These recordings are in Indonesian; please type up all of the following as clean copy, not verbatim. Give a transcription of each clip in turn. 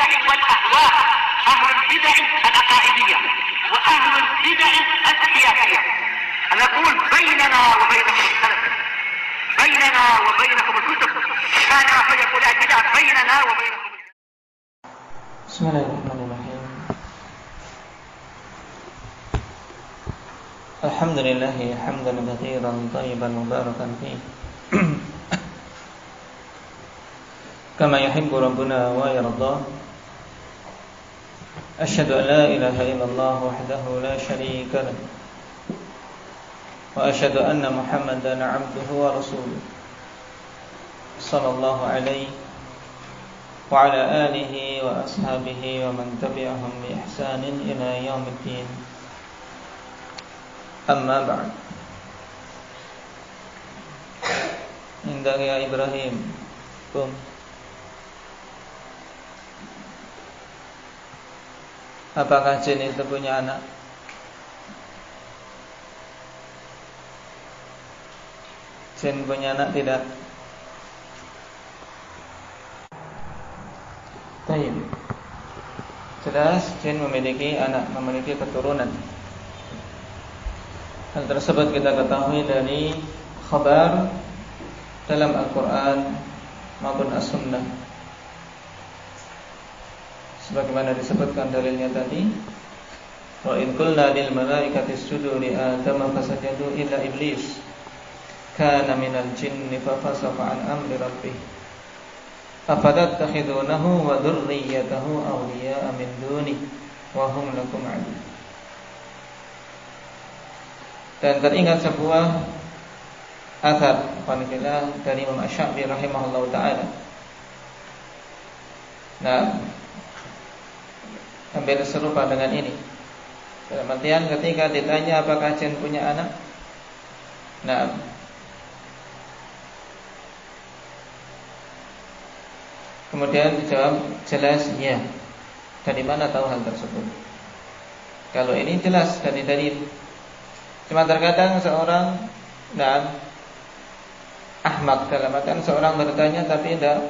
البدع والأهواء، أهل البدع العقائدية وأهل البدع السياسية. نقول بيننا وبينكم السلف، بيننا وبينكم الكتب، كان فيقول البدع بيننا وبينكم. بسم الله الرحمن الرحيم. الحمد لله حمدا كثيرا طيبا مباركا فيه كما يحب ربنا ويرضى. أشهد أن لا إله إلا الله وحده لا شريك له، وأشهد أن محمدا عبده ورسوله صلى الله عليه وعلى آله وأصحابه ومن تبعهم بإحسان إلى يوم الدين. أما بعد. Indah ya Ibrahim. Apakah jin itu punya anak? Jin punya anak tidak? Baik. Jelas jin memiliki anak, memiliki keturunan. Hal tersebut kita ketahui dari khabar dalam Al-Quran maupun As-Sunnah. Sebagaimana disebutkan dalilnya tadi, wa in qulna lil malaikati isjudu li adama fasajadu illa iblis kana minal jinni fa fasaqa an amri rabbih afatattakhidunahu wa dhurriyyatahu awliya'a min duni wa hum lakum adu. Dan teringat sebuah athar dari Imam Asy-Syafi'i rahimahullahu taala. Nah, hampir serupa dengan ini. Dalam artian ketika ditanya apakah jin punya anak, nah, kemudian dijawab jelas ya. Dari mana tahu hal tersebut? Kalau ini jelas dari dalil. Cuma terkadang seorang ahmak, dalam artian seorang bertanya tapi tidak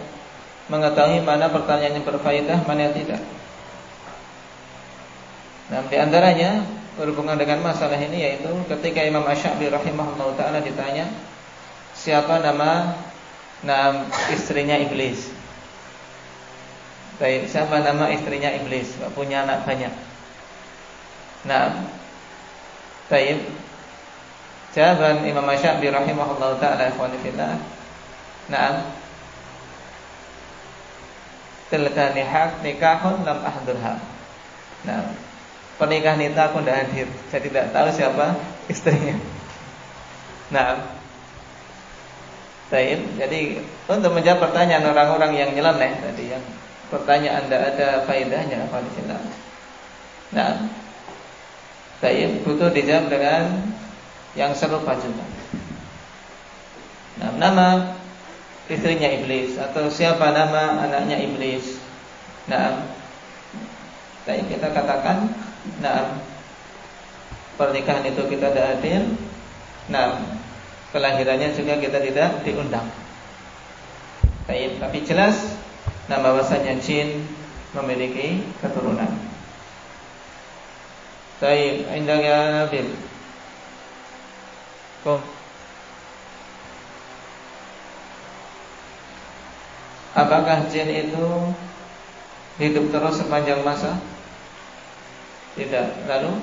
mengetahui mana pertanyaan yang berfaedah, mana yang tidak. Nah, di antaranya berhubungan dengan masalah ini yaitu ketika Imam Asy-Syafi'i rahimahullah taala ditanya siapa nama istrinya iblis. Baik, siapa nama istrinya iblis? Gak punya anak banyak. Nah, baik. Jawaban Imam Asy-Syafi'i rahimahullah taala ikhwan fillah. Naam. Tilka nikahun lam ahdurha. Nah, pernikahan itu aku tidak hadir, saya tidak tahu siapa istrinya. Nah, baik. Jadi untuk menjawab pertanyaan orang-orang yang nyeleneh tadi, yang pertanyaan tidak ada faedahnya, ikhwan fillah. Nah, baik, butuh dijawab dengan yang serupa juga. Nah, nama istrinya iblis atau siapa nama anaknya iblis. Nah, baik, kita katakan pernikahan itu kita tidak hadir. Nah, kelahirannya juga kita tidak diundang. Baik, tapi jelas bahwasanya jin memiliki keturunan. Baik, indahnya Nabil. Apakah jin itu hidup terus sepanjang masa? Tidak. Lalu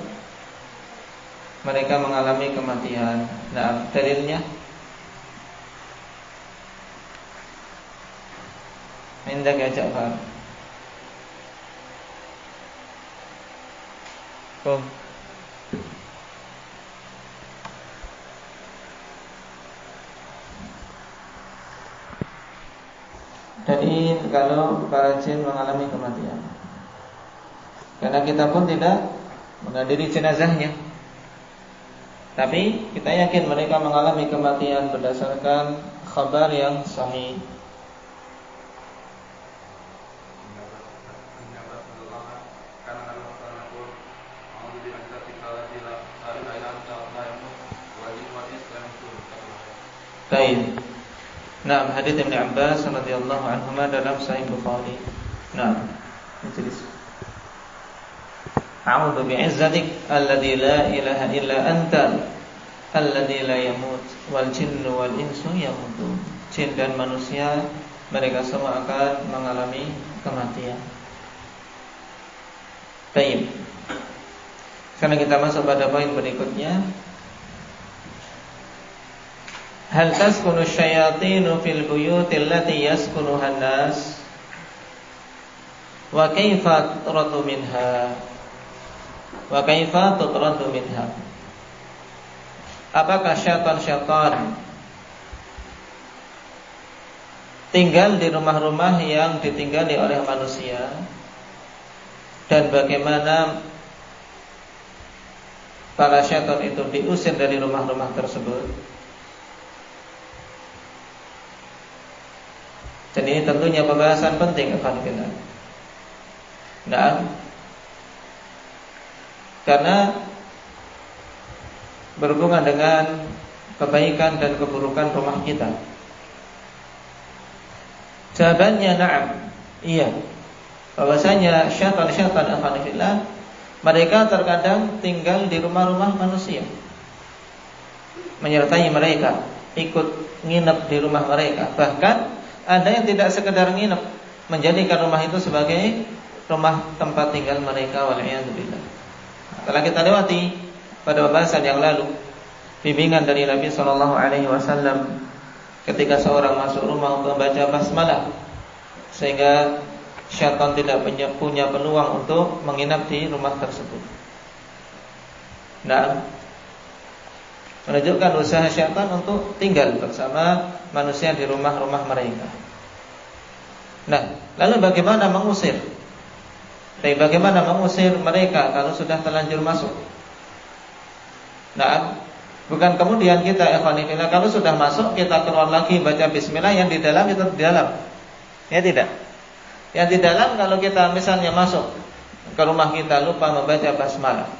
mereka mengalami kematian. Nah, dalilnya indah ya Ja'far. Jadi kalau para jin mengalami kematian, karena kita pun tidak menghadiri jenazahnya, tapi kita yakin mereka mengalami kematian berdasarkan khabar yang sahih. Baik. Nah, hadits Ibnu Abbas radhiyallahu anhuma dalam Sahih Bukhari. Nah, Majlis. A'udzu bi'izzatik alladzi la ilaha illa anta alladzi la yamut wal jinnu wal insu yamutun. Jin dan manusia mereka semua akan mengalami kematian. Baik. Sekarang kita masuk pada poin berikutnya. Hal taskunu syayatinu fil buyuti allati yaskunuha an-nas wa kaifa tutradu minha wa kaifa tutradu minha. Apakah syaitan-syaitan tinggal di rumah-rumah yang ditinggali oleh manusia, dan bagaimana para syaitan itu diusir dari rumah-rumah tersebut? Dan ini tentunya pembahasan penting, alhamdulillah. Nah, karena berhubungan dengan kebaikan dan keburukan rumah kita. Jawabannya na'am, iya. Bahwasanya syaitan-syaitan alhamdulillah mereka terkadang tinggal di rumah-rumah manusia, menyertai mereka, ikut nginep di rumah mereka. Bahkan ada yang tidak sekedar nginep, menjadikan rumah itu sebagai rumah tempat tinggal mereka, wal'iyadzubillah. Telah kita lewati pada pembahasan yang lalu bimbingan dari Nabi SAW ketika seorang masuk rumah untuk membaca basmalah, sehingga syaitan tidak punya peluang untuk menginap di rumah tersebut. Nah, menunjukkan usaha syaitan untuk tinggal bersama manusia di rumah-rumah mereka. Nah, lalu bagaimana mengusir? Tapi bagaimana mengusir mereka kalau sudah terlanjur masuk? Nah, bukan kemudian kita ikhwanillah kalau sudah masuk kita keluar lagi baca bismillah, yang di dalam itu di dalam. Ya tidak. Yang di dalam kalau kita misalnya masuk ke rumah kita lupa membaca basmalah,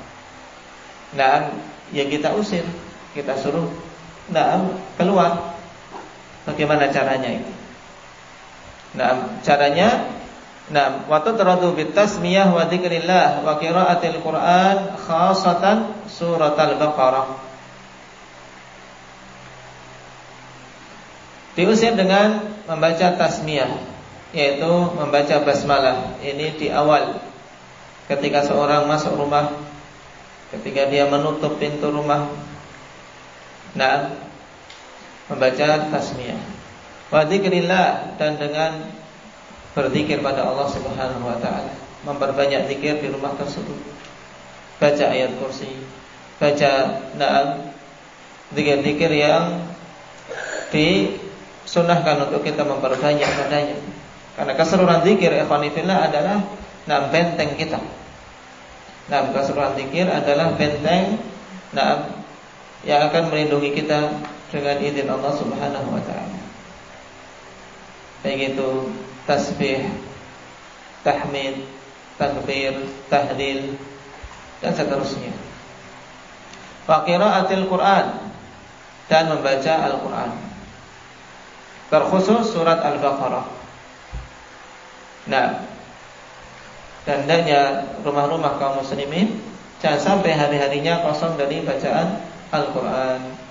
nah, ya kita usir, kita suruh keluar. Bagaimana caranya itu? Nah, caranya wa tutradu bitasmiyah wa dzikrillah wa qiraatil Qur'an khassatan surat al-Baqarah. Diusir dengan membaca tasmiyah, yaitu membaca basmalah. Ini di awal ketika seorang masuk rumah, ketika dia menutup pintu rumah. Nah, membaca tasmiyah wa dzikrillah, dan dengan berzikir pada Allah Subhanahu wa taala, memperbanyak zikir di rumah tersebut. Baca ayat kursi, baca zikir-zikir yang disunahkan untuk kita memperbanyak padanya. Karena keseluruhan zikir ikhwanifillah adalah benteng kita. Keseluruhan zikir adalah benteng yang akan melindungi kita dengan izin Allah Subhanahu wa taala. Baik itu tasbih, tahmid, takbir, tahlil, dan seterusnya. Wa qiraatil Qur'an, dan membaca Al-Qur'an. Terkhusus surat Al-Baqarah. Nah, dan hendaknya rumah-rumah kaum muslimin jangan sampai hari-harinya kosong dari bacaan Al-Qur'an.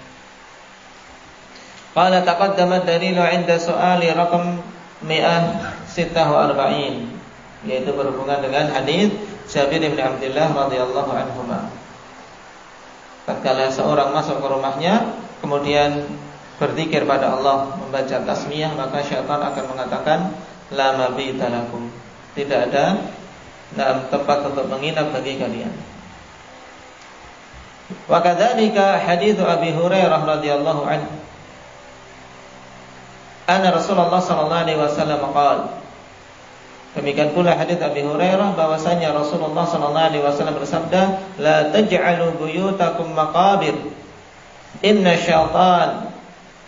Qala taqaddama dalilu 'inda su'ali raqam 146, yaitu berhubungan dengan hadis Jabir bin Abdullah radhiyallahu anhuma. Tatkala seorang masuk ke rumahnya kemudian berzikir pada Allah, membaca tasmiyah, maka syaitan akan mengatakan la mabita lakum, tidak ada tempat untuk menginap bagi kalian. Wa kadzalika hadits Abi Hurairah radhiyallahu anhu anna Rasulullah sallallahu alaihi wasallam qala. Demikian pula hadits Abi Hurairah bahwasanya Rasulullah sallallahu alaihi wasallam bersabda, la taj'alu buyutakum maqabir, inna syaitan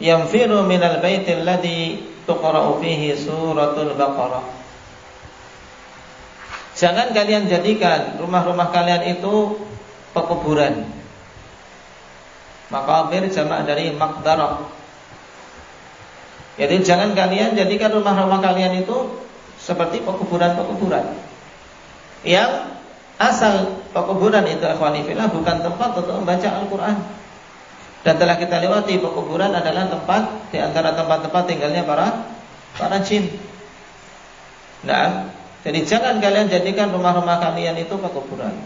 yanfiru minal baitil ladzi tuqra'u fihi suratul Baqarah. Jangan kalian jadikan rumah-rumah kalian itu pekuburan. Maqabir jamak dari maqdarah. Jadi jangan kalian jadikan rumah-rumah kalian itu seperti pekuburan-pekuburan. yang asal pekuburan itu ikhwani fillah bukan tempat untuk membaca Al-Quran. Dan telah kita lewati pekuburan adalah tempat di antara tempat-tempat tinggalnya para jin. Nah, jadi jangan kalian jadikan rumah-rumah kalian itu pekuburan.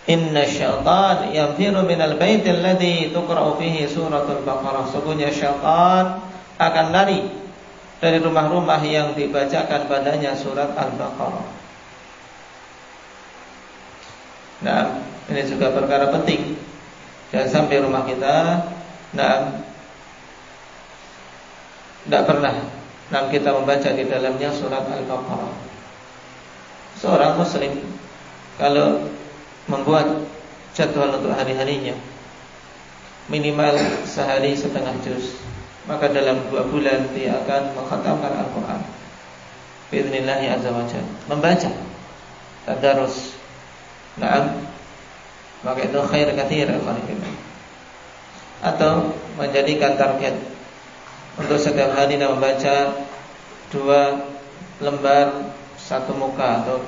Inna syaitan yanfiru minal baitil ladzi tuqra'u fihi suratul Baqarah. Sesungguhnya syaitan akan lari dari rumah-rumah yang dibacakan padanya surat Al-Baqarah. Nah, ini juga perkara penting. Jangan sampai rumah kita tidak pernah kita membaca di dalamnya surat Al-Baqarah. Seorang muslim kalau membuat jadwal untuk hari-harinya minimal sehari setengah juz, maka dalam 2 bulan dia akan mengkhatamkan Al-Quran bi'idznillah azza wa jalla. Membaca tadarus, maka itu khair katsir. Atau menjadikan target untuk setiap hari dia membaca 2 lembar 1 muka atau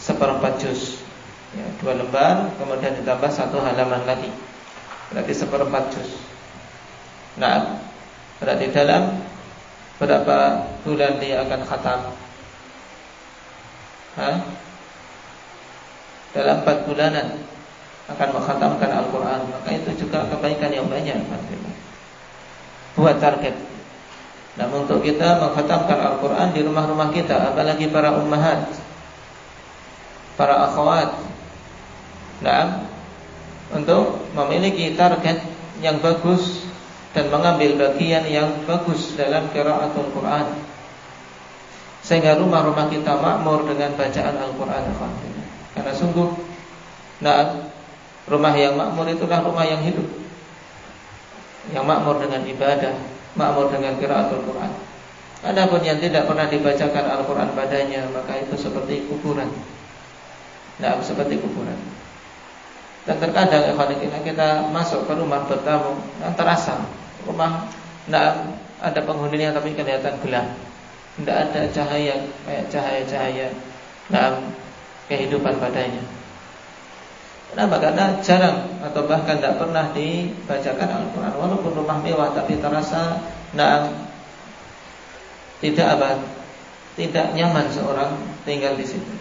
1/4 juz. Ya, 2 lembar kemudian ditambah 1 halaman lagi, berarti 1/4 juz. Nah, berarti dalam berapa bulan dia akan khatam? Dalam 4 bulanan akan mengkhatamkan Al-Quran. Maka itu juga kebaikan yang banyak. Buat target. Nah, untuk kita mengkhatamkan Al-Quran di rumah-rumah kita, apalagi para ummahat, para akhwat, untuk memiliki target yang bagus dan mengambil bagian yang bagus dalam qiraatul Quran, sehingga rumah-rumah kita makmur dengan bacaan Al-Quran. Karena sungguh, rumah yang makmur itulah rumah yang hidup, yang makmur dengan ibadah, makmur dengan qiraatul Quran. Adapun yang tidak pernah dibacakan Al-Quran padanya, maka itu seperti kuburan. Seperti kuburan. Dan terkadang kita masuk ke rumah bertamu, terasa rumah ada penghuninya tapi kelihatan gelap, tidak ada cahaya kayak cahaya-cahaya kehidupan padanya. Kenapa? Karena jarang atau bahkan tidak pernah dibacakan Al-Quran. Walaupun rumah mewah tapi terasa tidak nyaman seorang tinggal di situ.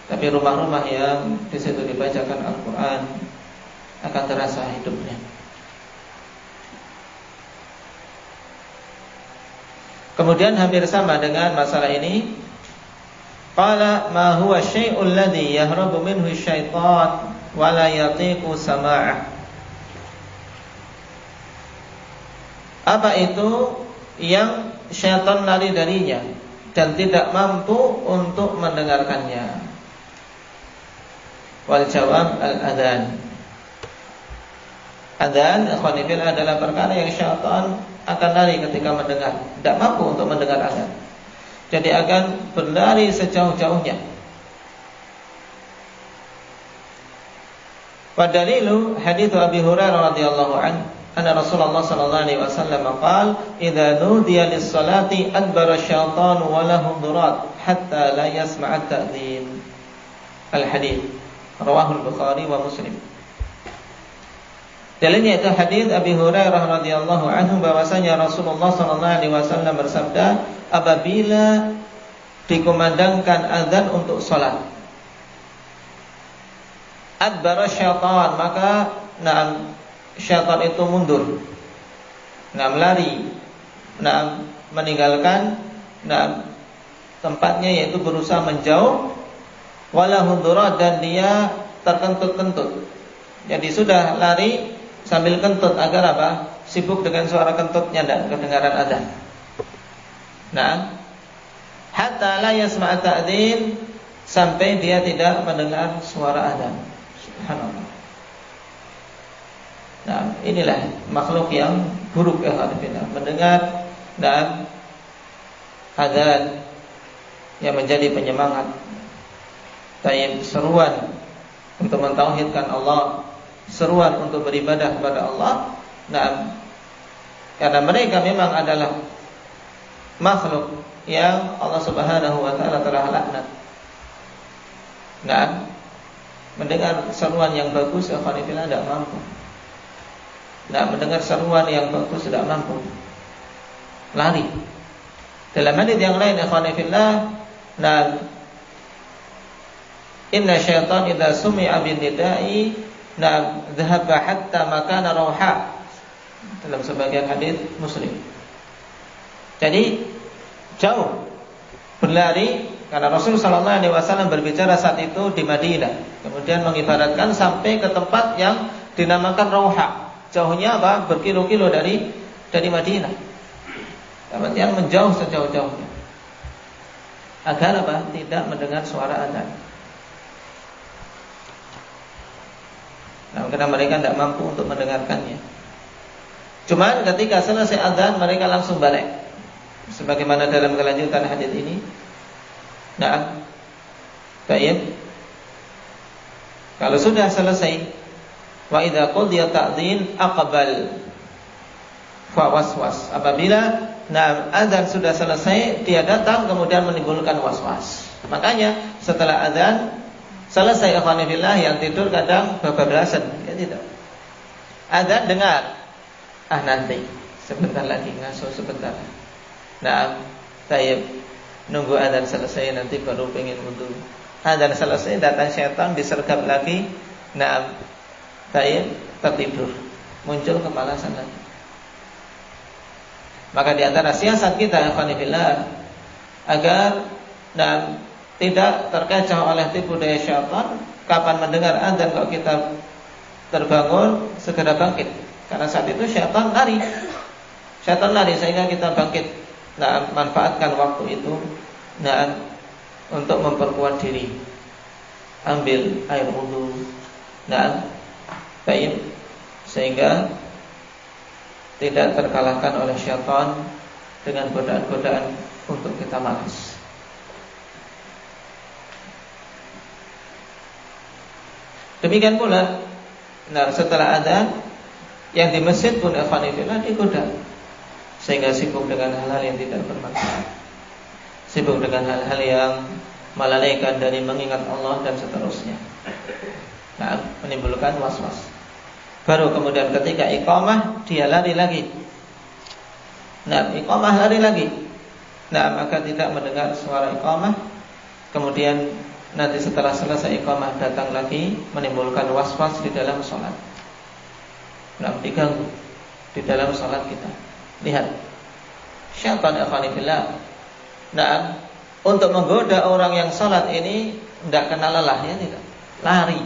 Tapi rumah-rumah yang di situ dibacakan Al-Quran akan terasa hidupnya. Kemudian hampir sama dengan masalah ini, qala ma huwa syai'ul ladzi yahrabu minhu syaitan wa la yatiqu sama'ah. Apa itu yang syaitan lari darinya dan tidak mampu untuk mendengarkannya? Wal jawab al-adhan. Adhan ikhwani fillah adalah perkara yang syaitan akan lari ketika mendengar, tidak mampu untuk mendengar adhan. Jadi akan berlari sejauh-jauhnya. Wadalilu hadits Abi Hurairah radhiyallahu anhu, anna Rasulullah sallallahu alaihi wasallam qala, "Idza nudiya lis-salati adbara asy-syaitanu wa lahu durat hatta la yasma'a at-ta'dhin." Al-hadits rawahu al-Bukhari wa Muslim. Dalilnya itu hadis Abi Hurairah radhiyallahu anhu bahwasanya Rasulullah sallallahu alaihi wasallam bersabda, apabila dikumandangkan azan untuk salat, adbara syaitan, maka syaitan itu mundur, melari, meninggalkan tempatnya, yaitu berusaha menjauh, wala hundurat, dan dia terkentut-kentut. Jadi sudah lari sambil kentut agar apa? Sibuk dengan suara kentutnya dan kedengaran azan. Hatta la yasma'a ta'dzin, sampai dia tidak mendengar suara azan. Subhanallah. Inilah makhluk yang buruk mendengar dan azan yang menjadi penyemangat, seruan untuk mentauhidkan Allah, seruan untuk beribadah kepada Allah. Karena mereka memang adalah makhluk yang Allah Subhanahu wa taala telah laknat. Nah, mendengar seruan yang bagus ikhwanifillah tidak mampu. Nah, mendengar seruan yang bagus tidak mampu. Lari. Dalam hadis yang lain ikhwanifillah, nah, inna syaitan idza sumi'a bin nida'i na dhahaba hatta makana rauha, dalam sebagian hadis Muslim. Jadi jauh berlari karena Rasul sallallahu alaihi wasallam berbicara saat itu di Madinah. Kemudian mengibaratkan sampai ke tempat yang dinamakan Rauha. Jauhnya apa? Berkilo-kilo dari Madinah. Kemudian menjauh sejauh-jauhnya. Agar apa? Tidak mendengar suara adzan. Nah, karena mereka tidak mampu untuk mendengarkannya. Cuman ketika selesai adzan mereka langsung balik. Sebagaimana dalam kelanjutan hadis ini. Nah, baik. Kalau sudah selesai, wa idza qudiya ta'dhin aqbal fa waswas. Apabila adzan sudah selesai, dia datang kemudian menimbulkan waswas. Makanya setelah adzan selesai ikhwanillah, yang tidur kadang bablasan, ya tidak. Adzan dengar, nanti sebentar lagi ngasuh sebentar. Nah, saya nunggu adzan selesai nanti baru pengen wudu. Adzan selesai datang syaitan disergap lagi. Nah, saya tertidur, muncul kemalasan lagi. Maka di antara siasat kita ikhwanillah agar tidak terkecoh oleh tipu daya syaitan, kapan mendengar adzan kalau kita terbangun segera bangkit. Karena saat itu syaitan lari. Syaitan lari sehingga kita bangkit. Nah, manfaatkan waktu itu untuk memperkuat diri. Ambil air wudu. Baik, sehingga tidak terkalahkan oleh syaitan dengan godaan-godaan untuk kita malas. Demikian pula, setelah adzan yang di masjid pun ikhwanillah digoda, sehingga sibuk dengan hal-hal yang tidak bermanfaat, sibuk dengan hal-hal yang melalaikan dari mengingat Allah dan seterusnya. Menimbulkan was-was. Baru kemudian ketika iqamah dia lari lagi. Iqamah lari lagi. Maka tidak mendengar suara iqamah. Kemudian nanti setelah selesai iqamah datang lagi, menimbulkan was-was di dalam sholat. Diganggu di dalam sholat kita. Lihat, syaitan ikhwanillah, untuk menggoda orang yang sholat ini tidak kenal lelah, ya tidak. Lari,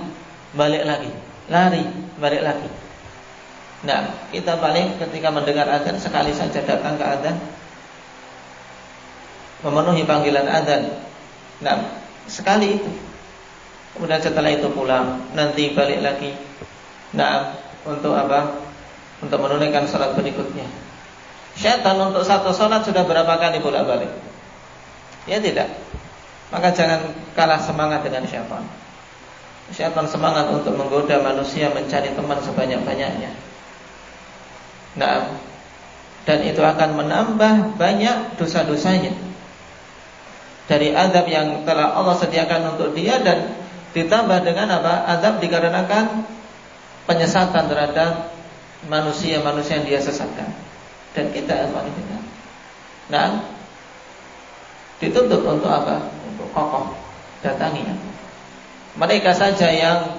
balik lagi, lari, balik lagi. Kita balik ketika mendengar adzan, sekali saja datang ke adzan, memenuhi panggilan adzan. Sekali itu. Kemudian setelah itu pulang, nanti balik lagi. Untuk apa? Untuk menunaikan salat berikutnya. Syaitan untuk satu salat sudah berapa kali bolak-balik? Ya tidak. Maka jangan kalah semangat dengan syaitan. Syaitan semangat untuk menggoda manusia mencari teman sebanyak-banyaknya. Dan itu akan menambah banyak dosa-dosanya. Dari azab yang telah Allah sediakan untuk dia, dan ditambah dengan apa? Azab dikarenakan penyesatan terhadap manusia-manusia yang dia sesatkan. Dan kita dituntut untuk apa? Untuk kokoh datangi. Mereka saja yang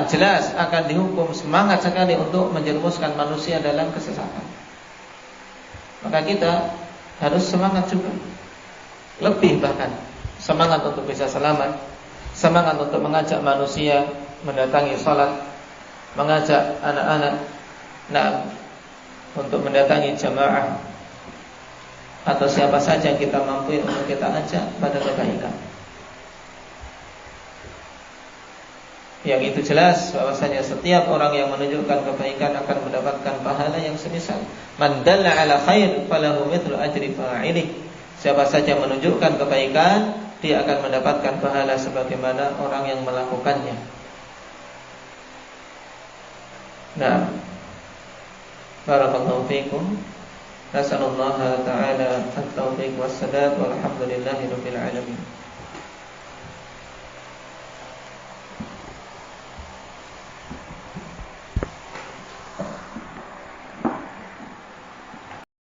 jelas akan dihukum semangat sekali untuk menjerumuskan manusia dalam kesesatan. Maka kita harus semangat juga. Lebih bahkan semangat untuk bisa selamat, semangat untuk mengajak manusia mendatangi salat, mengajak anak-anak untuk mendatangi jamaah, atau siapa saja yang kita mampu untuk kita ajak pada kebaikan. Yang itu jelas bahwasanya setiap orang yang menunjukkan kebaikan akan mendapatkan pahala yang semisal. Man dalla ala khair falahu mithlu ajri fa'ilih. Siapa saja menunjukkan kebaikan, dia akan mendapatkan pahala sebagaimana orang yang melakukannya. Barakallahu fiikum. Nasallallahu ta'ala at-taufiq was-sadad walhamdulillahi rabbil alamin.